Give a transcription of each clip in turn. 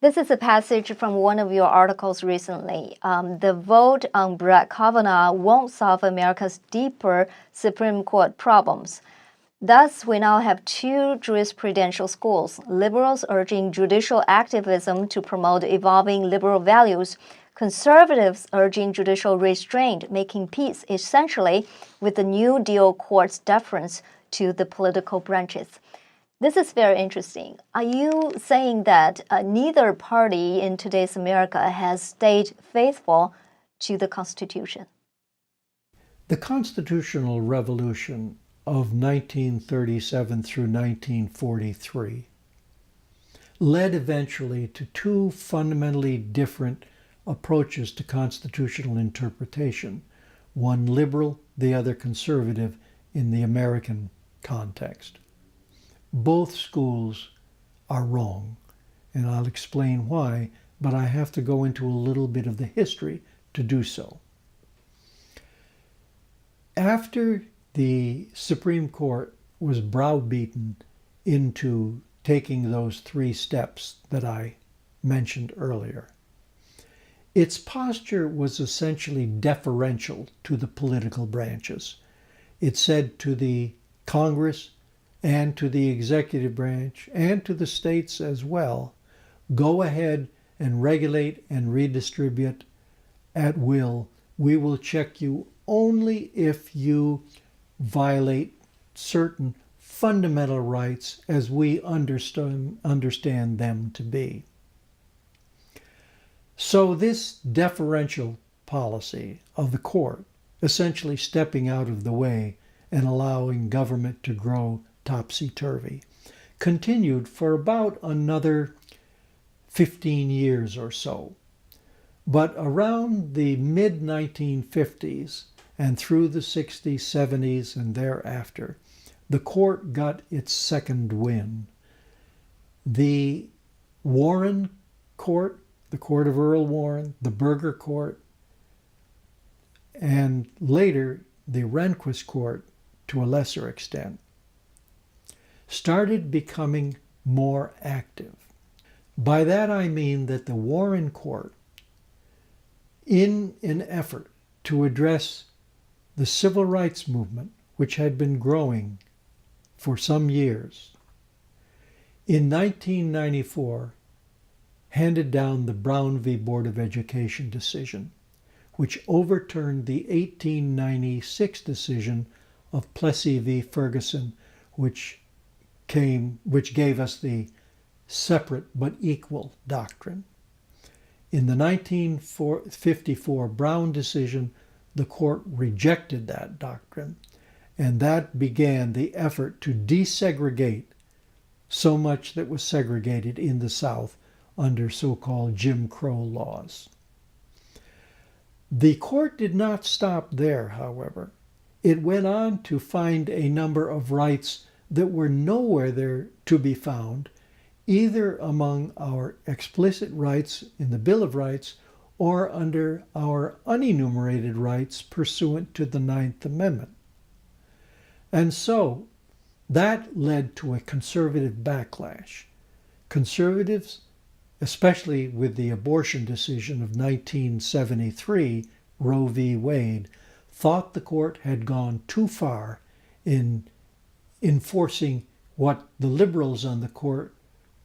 This is a passage from one of your articles recently. The vote on Brett Kavanaugh won't solve America's deeper Supreme Court problems. Thus, we now have two jurisprudential schools, liberals urging judicial activism to promote evolving liberal values, conservatives urging judicial restraint, making peace essentially with the New Deal court's deference to the political branches. This is very interesting. Are you saying that neither party in today's America has stayed faithful to the Constitution? The constitutional revolution of 1937 through 1943 led eventually to two fundamentally different approaches to constitutional interpretation, one liberal, the other conservative in the American context. Both schools are wrong, and I'll explain why, but I have to go into a little bit of the history to do so. After the Supreme Court was browbeaten into taking those three steps that I mentioned earlier, its posture was essentially deferential to the political branches. It said to the Congress and to the executive branch and to the states as well, go ahead and regulate and redistribute at will. We will check you only if you violate certain fundamental rights as we understand them to be. So this deferential policy of the court, essentially stepping out of the way and allowing government to grow topsy-turvy, continued for about another 15 years or so. But around the mid-1950s and through the 60s, 70s, and thereafter, the court got its second wind. The Warren Court, the Court of Earl Warren, the Burger Court, and later the Rehnquist Court to a lesser extent, started becoming more active. By that I mean that the Warren Court, in an effort to address the civil rights movement, which had been growing for some years, in 1994 handed down the Brown v. Board of Education decision, which overturned the 1896 decision of Plessy v. Ferguson, which gave us the separate but equal doctrine. In the 1954 Brown decision, the court rejected that doctrine, and that began the effort to desegregate so much that was segregated in the South under so-called Jim Crow laws. The court did not stop there, however. It went on to find a number of rights that were nowhere there to be found, either among our explicit rights in the Bill of Rights or under our unenumerated rights pursuant to the Ninth Amendment. And so that led to a conservative backlash. Conservatives, especially with the abortion decision of 1973, Roe v. Wade, thought the court had gone too far in enforcing what the liberals on the court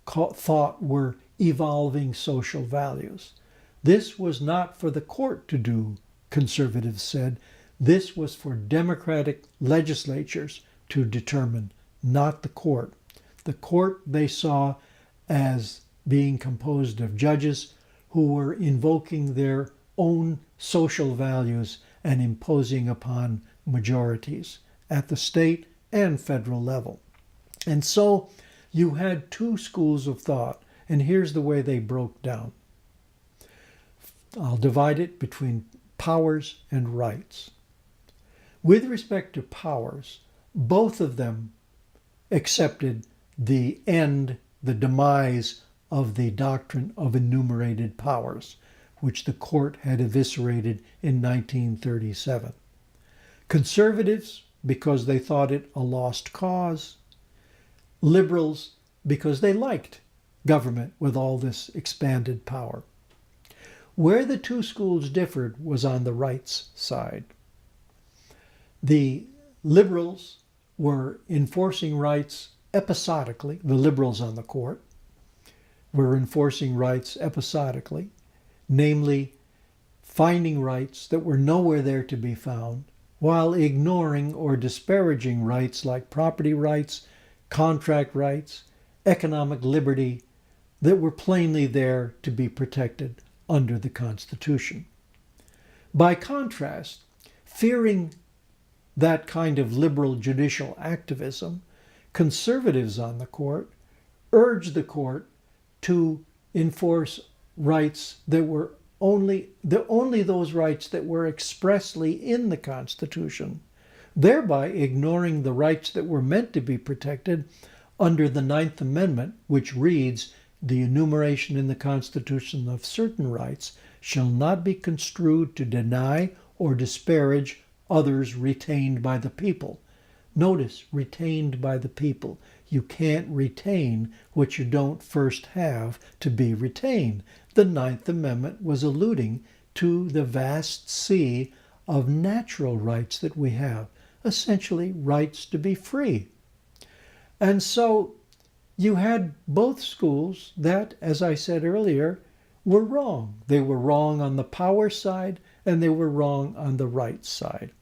thought were evolving social values. This was not for the court to do, conservatives said. This was for Democratic legislatures to determine, not the court. The court they saw as being composed of judges who were invoking their own social values and imposing upon majorities at the state and federal level. And so you had two schools of thought, and here's the way they broke down. I'll divide it between powers and rights. With respect to powers, both of them accepted the demise of the doctrine of enumerated powers, which the court had eviscerated in 1937. Conservatives, because they thought it a lost cause. Liberals, because they liked government with all this expanded power. Where the two schools differed was on the rights side. The liberals were enforcing rights episodically. The liberals on the court were enforcing rights episodically, namely finding rights that were nowhere there to be found, while ignoring or disparaging rights like property rights, contract rights, economic liberty that were plainly there to be protected under the Constitution. By contrast, fearing that kind of liberal judicial activism, conservatives on the court urged the court to enforce rights that were only those rights that were expressly in the Constitution, thereby ignoring the rights that were meant to be protected under the Ninth Amendment, which reads, "The enumeration in the Constitution of certain rights shall not be construed to deny or disparage others retained by the people." Notice, retained by the people. You can't retain what you don't first have to be retained. The Ninth Amendment was alluding to the vast sea of natural rights that we have, essentially rights to be free. And so you had both schools that, as I said earlier, were wrong. They were wrong on the power side and they were wrong on the right side.